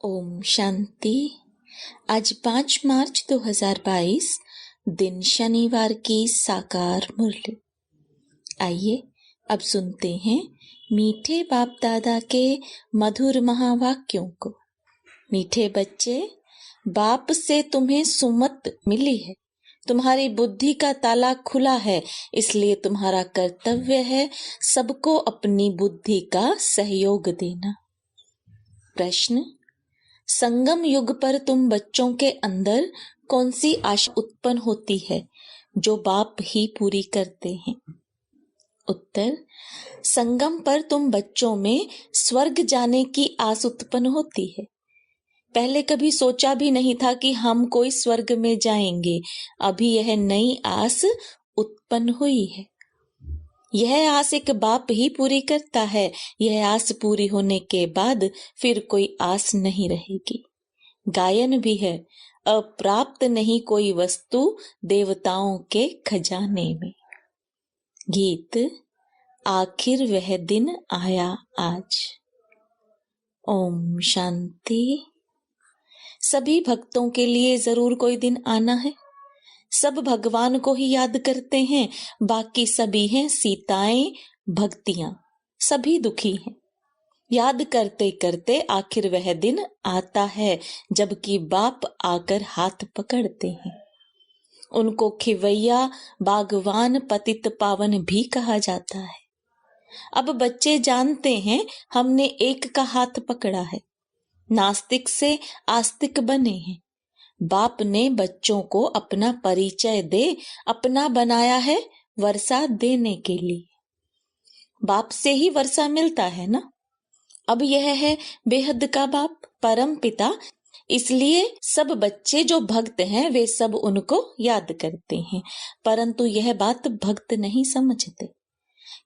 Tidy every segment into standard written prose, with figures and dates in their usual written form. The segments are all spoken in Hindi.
ओम शांति। आज 5 मार्च 2022 दिन शनिवार की साकार मुरली। आइए अब सुनते हैं मीठे बाप दादा के मधुर महावाक्यों को। मीठे बच्चे, बाप से तुम्हें सुमत मिली है। तुम्हारी बुद्धि का ताला खुला है, इसलिए तुम्हारा कर्तव्य है सबको अपनी बुद्धि का सहयोग देना। प्रश्न: संगम युग पर तुम बच्चों के अंदर कौन सी आशा उत्पन्न होती है जो बाप ही पूरी करते हैं? उत्तर: संगम पर तुम बच्चों में स्वर्ग जाने की आस उत्पन्न होती है। पहले कभी सोचा भी नहीं था कि हम कोई स्वर्ग में जाएंगे। अभी यह नई आस उत्पन्न हुई है। यह आस एक बाप ही पूरी करता है। यह आस पूरी होने के बाद फिर कोई आस नहीं रहेगी। गायन भी है, अप्राप्त नहीं कोई वस्तु देवताओं के खजाने में। गीत: आखिर वह दिन आया आज। ओम शांति। सभी भक्तों के लिए जरूर कोई दिन आना है। सब भगवान को ही याद करते हैं, बाकी सभी हैं सीताएं, भक्तियां, सभी दुखी हैं। याद करते करते आखिर वह दिन आता है जबकि बाप आकर हाथ पकड़ते हैं। उनको खिवैया, बागवान, पतित पावन भी कहा जाता है। अब बच्चे जानते हैं हमने एक का हाथ पकड़ा है। नास्तिक से आस्तिक बने हैं। बाप ने बच्चों को अपना परिचय दे अपना बनाया है वर्षा देने के लिए। बाप से ही वर्षा मिलता है ना। अब यह है बेहद का बाप, परम पिता। इसलिए सब बच्चे जो भक्त हैं वे सब उनको याद करते हैं, परंतु यह बात भक्त नहीं समझते।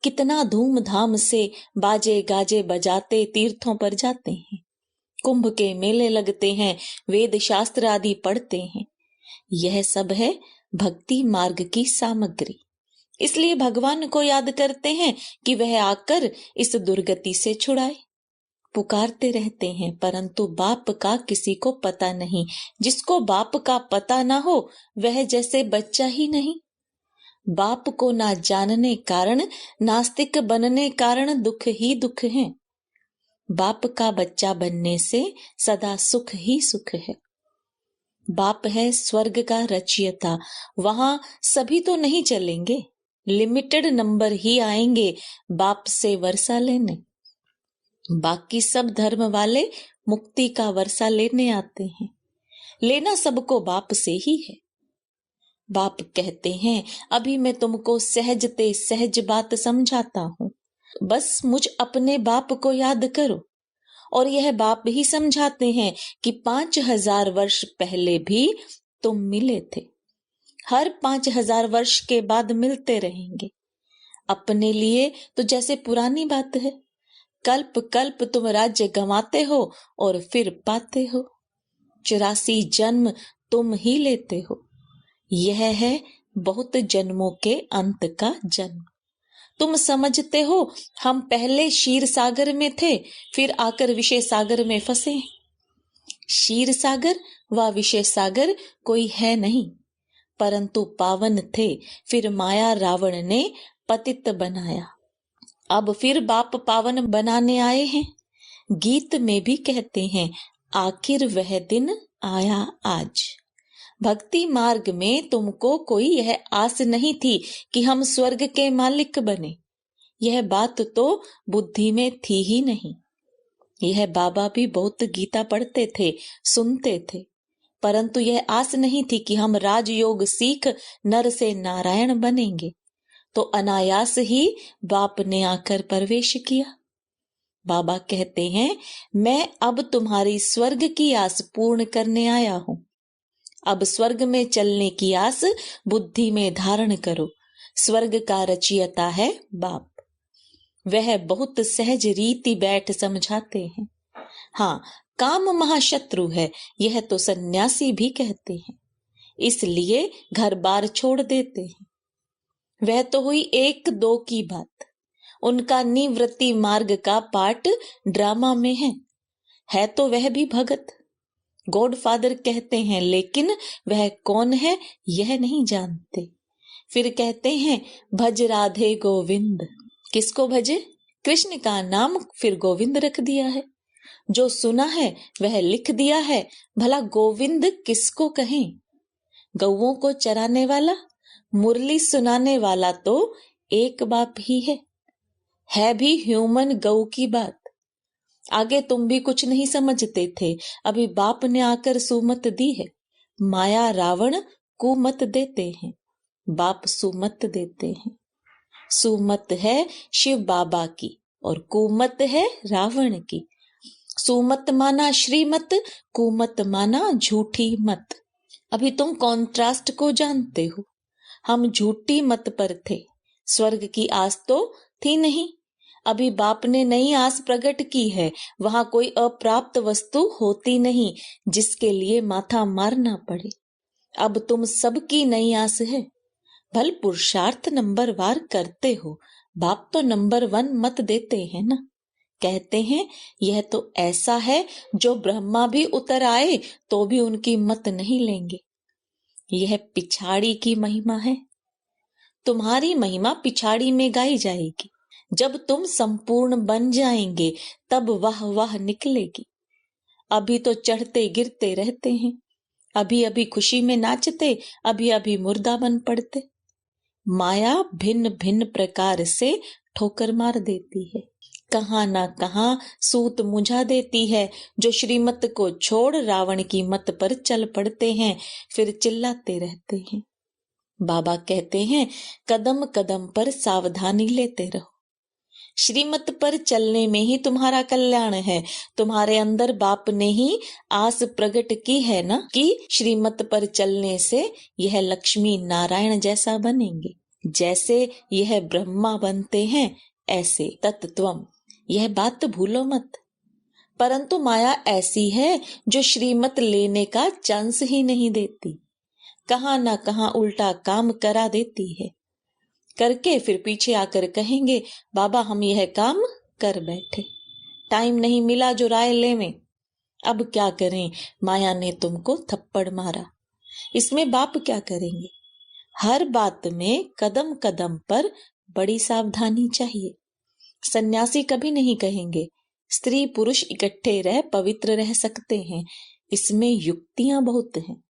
कितना धूमधाम से बाजे गाजे बजाते तीर्थों पर जाते हैं, कुंभ के मेले लगते हैं, वेद शास्त्र आदि पढ़ते हैं। यह सब है भक्ति मार्ग की सामग्री। इसलिए भगवान को याद करते हैं कि वह आकर इस दुर्गति से छुड़ाए। पुकारते रहते हैं, परंतु बाप का किसी को पता नहीं। जिसको बाप का पता ना हो वह जैसे बच्चा ही नहीं। बाप को ना जानने कारण, नास्तिक बनने कारण दुख ही दुख है। बाप का बच्चा बनने से सदा सुख ही सुख है। बाप है स्वर्ग का रचयिता। वहां सभी तो नहीं चलेंगे, लिमिटेड नंबर ही आएंगे बाप से वर्षा लेने। बाकी सब धर्म वाले मुक्ति का वर्षा लेने आते हैं। लेना सबको बाप से ही है। बाप कहते हैं, अभी मैं तुमको सहजते सहज बात समझाता हूं, बस मुझ अपने बाप को याद करो। और यह बाप ही समझाते हैं कि 5000 वर्ष पहले भी तुम मिले थे, हर 5000 वर्ष के बाद मिलते रहेंगे। अपने लिए तो जैसे पुरानी बात है, कल्प कल्प तुम राज्य गंवाते हो और फिर पाते हो। 84 जन्म तुम ही लेते हो। यह है बहुत जन्मों के अंत का जन्म। तुम समझते हो हम पहले क्षीर सागर में थे, फिर आकर विषय सागर में फंसे। क्षीर सागर व विषय सागर कोई है नहीं, परंतु पावन थे। फिर माया रावण ने पतित बनाया। अब फिर बाप पावन बनाने आए हैं। गीत में भी कहते हैं, आखिर वह दिन आया आज। भक्ति मार्ग में तुमको कोई यह आस नहीं थी कि हम स्वर्ग के मालिक बने। यह बात तो बुद्धि में थी ही नहीं। यह बाबा भी बहुत गीता पढ़ते थे, सुनते थे, परंतु यह आस नहीं थी कि हम राजयोग सीख नर से नारायण बनेंगे। तो अनायास ही बाप ने आकर प्रवेश किया। बाबा कहते हैं, मैं अब तुम्हारी स्वर्ग की आस पूर्ण करने आया हूं। अब स्वर्ग में चलने की आस बुद्धि में धारण करो। स्वर्ग का रचयिता है बाप। वह बहुत सहज रीति बैठ समझाते हैं। हाँ, काम महाशत्रु है, यह तो सन्यासी भी कहते हैं। इसलिए घर बार छोड़ देते हैं। वह तो हुई 1-2 की बात। उनका निवृत्ति मार्ग का पाठ ड्रामा में है। है तो वह भी भगत, गॉड फादर कहते हैं, लेकिन वह कौन है यह नहीं जानते। फिर कहते हैं भज राधे गोविंद। किसको भजे? कृष्ण का नाम फिर गोविंद रख दिया है। जो सुना है वह लिख दिया है, भला गोविंद किसको कहें? गौओं को चराने वाला, मुरली सुनाने वाला तो एक बाप ही है भी ह्यूमन गौ की बात। आगे तुम भी कुछ नहीं समझते थे, अभी बाप ने आकर सुमत दी है। माया रावण कुमत देते हैं, बाप सुमत देते हैं। सुमत है शिव बाबा की और कुमत है रावण की। सुमत माना श्रीमत, कुमत माना झूठी मत। अभी तुम कॉन्ट्रास्ट को जानते हो। हम झूठी मत पर थे, स्वर्ग की आस तो थी नहीं। अभी बाप ने नई आस प्रकट की है, वहां कोई अप्राप्त वस्तु होती नहीं जिसके लिए माथा मारना पड़े। अब तुम सबकी नई आस है। भल पुरुषार्थ नंबर वार करते हो, बाप तो नंबर 1 मत देते हैं ना। कहते हैं यह तो ऐसा है जो ब्रह्मा भी उतर आए तो भी उनकी मत नहीं लेंगे। यह पिछाड़ी की महिमा है। तुम्हारी महिमा पिछाड़ी में गाई जाएगी। जब तुम संपूर्ण बन जाएंगे तब वाह वाह निकलेगी। अभी तो चढ़ते गिरते रहते हैं, अभी अभी खुशी में नाचते, अभी अभी मुर्दा बन पड़ते। माया भिन्न भिन्न प्रकार से ठोकर मार देती है, कहाँ ना कहाँ सूत मुझा देती है। जो श्रीमत को छोड़ रावण की मत पर चल पड़ते हैं, फिर चिल्लाते रहते हैं। बाबा कहते हैं कदम कदम पर सावधानी लेते रहो। श्रीमत पर चलने में ही तुम्हारा कल्याण है। तुम्हारे अंदर बाप ने ही आस प्रकट की है ना कि श्रीमत पर चलने से यह लक्ष्मी नारायण जैसा बनेंगे। जैसे यह ब्रह्मा बनते हैं ऐसे तत्त्वम, यह बात तो भूलो मत। परंतु माया ऐसी है जो श्रीमत लेने का चांस ही नहीं देती, कहाँ ना कहाँ उल्टा काम करा देती है। करके फिर पीछे आकर कहेंगे बाबा हम यह काम कर बैठे, टाइम नहीं मिला जो राय लेवें। अब क्या करें, माया ने तुमको थप्पड़ मारा, इसमें बाप क्या करेंगे। हर बात में कदम कदम पर बड़ी सावधानी चाहिए। सन्यासी कभी नहीं कहेंगे स्त्री पुरुष इकट्ठे रह पवित्र रह सकते हैं, इसमें युक्तियां बहुत हैं।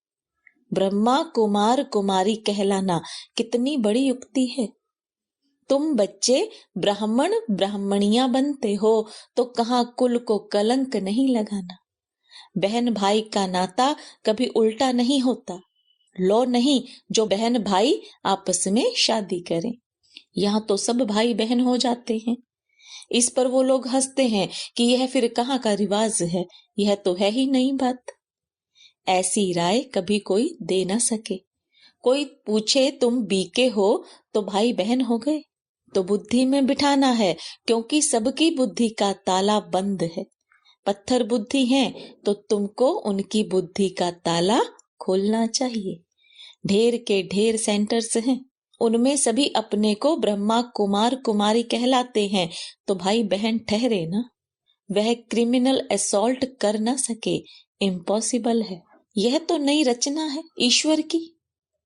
ब्रह्मा कुमार कुमारी कहलाना कितनी बड़ी युक्ति है। तुम बच्चे ब्राह्मण ब्राह्मणियां बनते हो तो कहाँ कुल को कलंक नहीं लगाना। बहन भाई का नाता कभी उल्टा नहीं होता। लो नहीं जो बहन भाई आपस में शादी करें, यहाँ तो सब भाई बहन हो जाते हैं। इस पर वो लोग हंसते हैं कि यह फिर कहाँ का रिवाज है, यह तो है ही नहीं बात। ऐसी राय कभी कोई दे ना सके। कोई पूछे तुम बीके हो तो भाई बहन हो गए, तो बुद्धि में बिठाना है, क्योंकि सबकी बुद्धि का ताला बंद है। पत्थर बुद्धि है तो तुमको उनकी बुद्धि का ताला खोलना चाहिए। ढेर के ढेर सेंटर्स हैं, उनमें सभी अपने को ब्रह्मा कुमार कुमारी कहलाते हैं, तो भाई बहन ठहरे ना। वह क्रिमिनल असॉल्ट कर ना सके, इम्पॉसिबल है। यह तो नई रचना है ईश्वर की।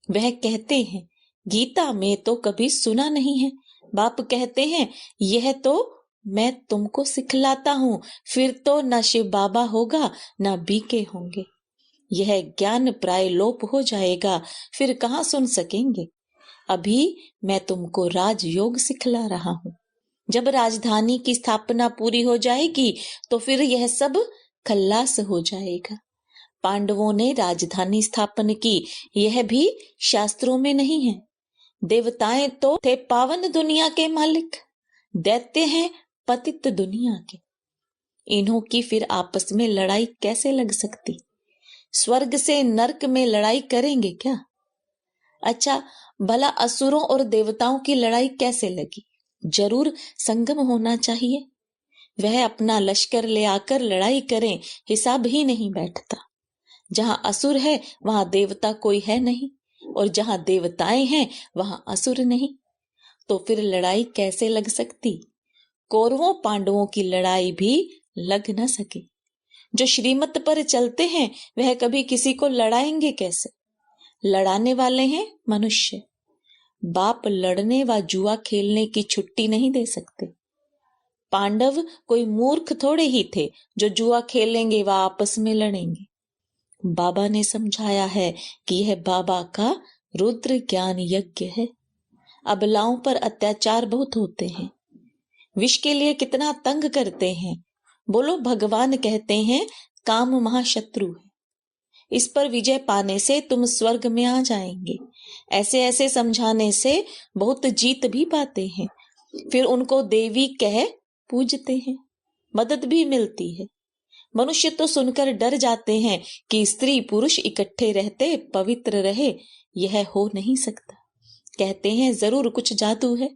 वह कहते हैं गीता में तो कभी सुना नहीं है। बाप कहते हैं यह तो मैं तुमको सिखलाता हूँ, फिर तो न शिव बाबा होगा न बीके होंगे। यह ज्ञान प्राय लोप हो जाएगा, फिर कहाँ सुन सकेंगे। अभी मैं तुमको राजयोग सिखला रहा हूँ। जब राजधानी की स्थापना पूरी हो जाएगी तो फिर यह सब खल्लास हो जाएगा। पांडवों ने राजधानी स्थापन की, यह भी शास्त्रों में नहीं है। देवताएं तो थे पावन दुनिया के मालिक, दैत्य हैं पतित दुनिया के। इन्हों की फिर आपस में लड़ाई कैसे लग सकती। स्वर्ग से नरक में लड़ाई करेंगे क्या। अच्छा भला असुरों और देवताओं की लड़ाई कैसे लगी। जरूर संगम होना चाहिए। वह अपना लश्कर ले आकर लड़ाई करें, हिसाब ही नहीं बैठता। जहां असुर है वहां देवता कोई है नहीं, और जहां देवताएं हैं वहां असुर नहीं, तो फिर लड़ाई कैसे लग सकती। कौरवों पांडवों की लड़ाई भी लग न सके। जो श्रीमत पर चलते हैं वह कभी किसी को लड़ाएंगे कैसे? लड़ाने वाले हैं मनुष्य। बाप लड़ने व जुआ खेलने की छुट्टी नहीं दे सकते। पांडव कोई मूर्ख थोड़े ही थे जो जुआ खेलेंगे व आपस में लड़ेंगे। बाबा ने समझाया है कि यह बाबा का रुद्र ज्ञान यज्ञ है। अबलाओं पर अत्याचार बहुत होते हैं, विष के लिए कितना तंग करते हैं। बोलो, भगवान कहते हैं काम महाशत्रु है, इस पर विजय पाने से तुम स्वर्ग में आ जाएंगे। ऐसे ऐसे समझाने से बहुत जीत भी पाते हैं, फिर उनको देवी कह पूजते हैं, मदद भी मिलती है। मनुष्य तो सुनकर डर जाते हैं कि स्त्री पुरुष इकट्ठे रहते पवित्र रहे, यह हो नहीं सकता। कहते हैं जरूर कुछ जादू है।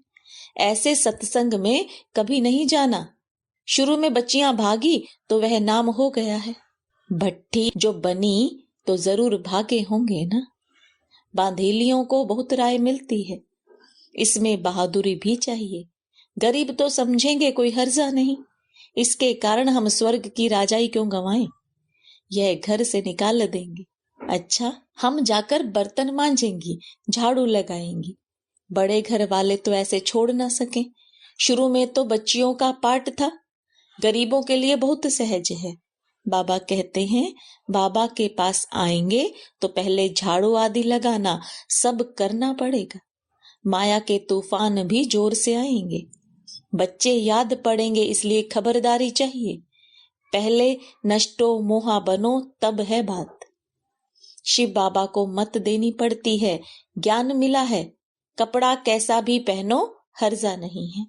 ऐसे सत्संग में कभी नहीं जाना। शुरू में बच्चियां भागी तो वह नाम हो गया है। भट्ठी जो बनी तो जरूर भागे होंगे ना। बांधेलियों को बहुत राय मिलती है, इसमें बहादुरी भी चाहिए। गरीब तो समझेंगे कोई हर्जा नहीं, इसके कारण हम स्वर्ग की राजाई क्यों गंवाएं? यह घर से निकाल देंगे। अच्छा, हम जाकर बर्तन मांजेंगी, झाड़ू लगाएंगी। बड़े घर वाले तो ऐसे छोड़ ना सके। शुरू में तो बच्चियों का पाठ था, गरीबों के लिए बहुत सहज है। बाबा कहते हैं बाबा के पास आएंगे तो पहले झाड़ू आदि लगाना सब करना पड़ेगा। माया के तूफान भी जोर से आएंगे, बच्चे याद पड़ेंगे, इसलिए खबरदारी चाहिए। पहले नष्टो मोहा बनो तब है बात। शिव बाबा को मत देनी पड़ती है, ज्ञान मिला है, कपड़ा कैसा भी पहनो हर्जा नहीं है।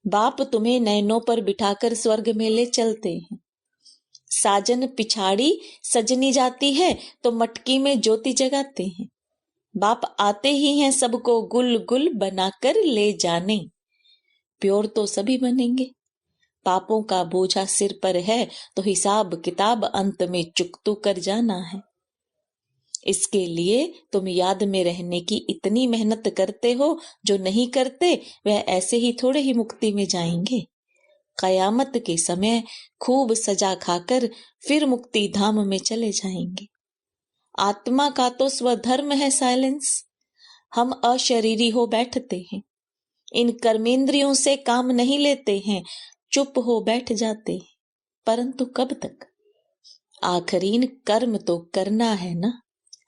बाप तुम्हें नैनों पर बिठाकर स्वर्ग में ले चलते हैं। साजन पिछाड़ी सजनी जाती है तो मटकी में ज्योति जगाते हैं। बाप आते ही हैं सबको गुल गुल बनाकर ले जाने। प्योर तो सभी बनेंगे। पापों का बोझा सिर पर है तो हिसाब किताब अंत में चुकतू कर जाना है। इसके लिए तुम याद में रहने की इतनी मेहनत करते हो, जो नहीं करते वह ऐसे ही थोड़े ही मुक्ति में जाएंगे। कयामत के समय खूब सजा खाकर फिर मुक्ति धाम में चले जाएंगे। आत्मा का तो स्वधर्म है साइलेंस। हम अशरीरी हो बैठते हैं, इन कर्मेंद्रियों से काम नहीं लेते हैं, चुप हो बैठ जाते हैं। परंतु कब तक? आखिरीन कर्म तो करना है ना।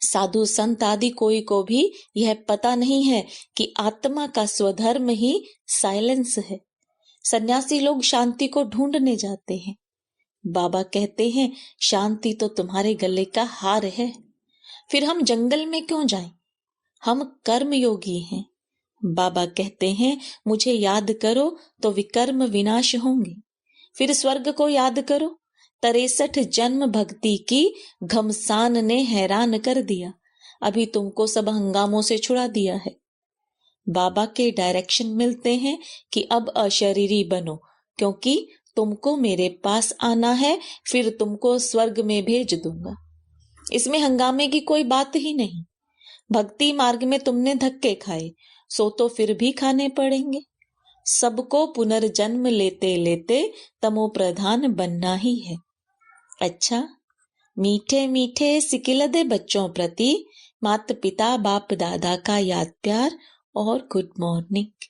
साधु संत आदि कोई को भी यह पता नहीं है कि आत्मा का स्वधर्म ही साइलेंस है। सन्यासी लोग शांति को ढूंढने जाते हैं। बाबा कहते हैं शांति तो तुम्हारे गले का हार है, फिर हम जंगल में क्यों जाएं? हम कर्म योगी हैं। बाबा कहते हैं मुझे याद करो तो विकर्म विनाश होंगे। फिर स्वर्ग को याद करो। 63 जन्म भक्ति की घमसान ने हैरान कर दिया, अभी तुमको सब हंगामों से छुड़ा दिया है। बाबा के डायरेक्शन मिलते हैं कि अब अशरीरी बनो, क्योंकि तुमको मेरे पास आना है, फिर तुमको स्वर्ग में भेज दूंगा। इसमें हंगामे की कोई बात ही नहीं। भक्ति मार्ग में तुमने धक्के खाए, सो तो फिर भी खाने पड़ेंगे। सबको पुनर्जन्म लेते लेते तमो प्रधान बनना ही है। अच्छा, मीठे मीठे सिकिलदे बच्चों प्रति माता पिता बाप दादा का याद प्यार और गुड मॉर्निंग।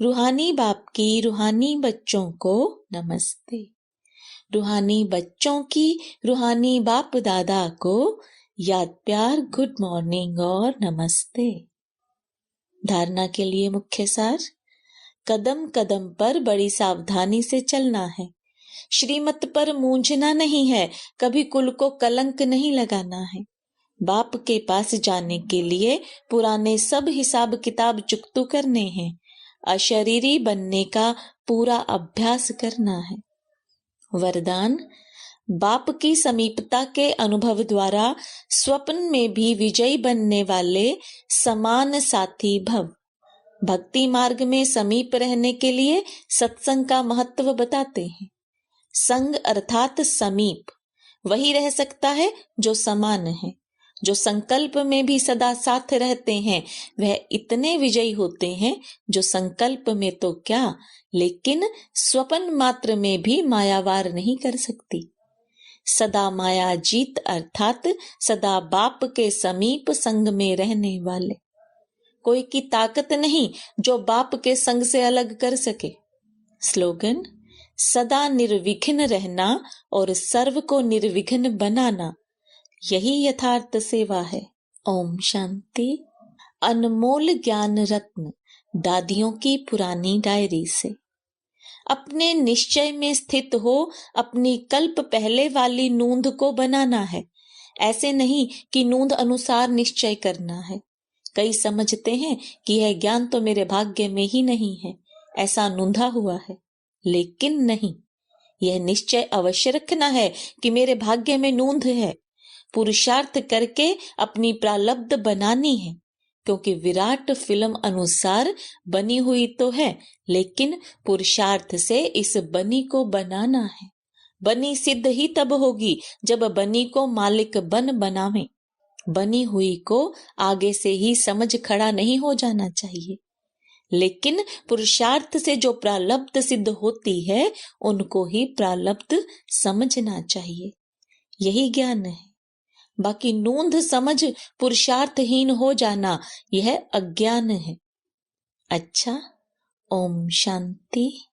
रूहानी बाप की रूहानी बच्चों को नमस्ते। रूहानी बच्चों की रूहानी बाप दादा को याद प्यार, गुड मॉर्निंग और नमस्ते। धारणा के लिए मुख्य सार: कदम कदम पर बड़ी सावधानी से चलना है। श्रीमत पर मूंझना नहीं है, कभी कुल को कलंक नहीं लगाना है। बाप के पास जाने के लिए पुराने सब हिसाब किताब चुकतू करने हैं। अशरीरी बनने का पूरा अभ्यास करना है। वरदान: बाप की समीपता के अनुभव द्वारा स्वप्न में भी विजयी बनने वाले समान साथी भव। भक्ति मार्ग में समीप रहने के लिए सत्संग का महत्व बताते हैं। संग अर्थात समीप वही रह सकता है जो समान है। जो संकल्प में भी सदा साथ रहते हैं वह इतने विजयी होते हैं जो संकल्प में तो क्या, लेकिन स्वप्न मात्र में भी मायावार नहीं कर सकती। सदा माया जीत अर्थात सदा बाप के समीप संग में रहने वाले। कोई की ताकत नहीं जो बाप के संग से अलग कर सके। स्लोगन, सदा निर्विघ्न रहना और सर्व को निर्विघ्न बनाना, यही यथार्थ सेवा है। ओम शांति। अनमोल ज्ञान रत्न दादियों की पुरानी डायरी से। अपने निश्चय में स्थित हो अपनी कल्प पहले वाली नूंद को बनाना है। ऐसे नहीं कि नूंद अनुसार निश्चय करना है। कई समझते हैं कि यह ज्ञान तो मेरे भाग्य में ही नहीं है, ऐसा नूंधा हुआ है। लेकिन नहीं, यह निश्चय अवश्य रखना है कि मेरे भाग्य में नूंद है। पुरुषार्थ करके अपनी प्रारब्ध बनानी है, क्योंकि विराट फिल्म अनुसार बनी हुई तो है, लेकिन पुरुषार्थ से इस बनी को बनाना है। बनी सिद्ध ही तब होगी जब बनी को मालिक बन बनावे। बनी हुई को आगे से ही समझ खड़ा नहीं हो जाना चाहिए, लेकिन पुरुषार्थ से जो प्रारब्ध सिद्ध होती है उनको ही प्रारब्ध समझना चाहिए। यही ज्ञान है। बाकी नूंद समझ पुरुषार्थहीन हो जाना, यह अज्ञान है। अच्छा, ओम शांति।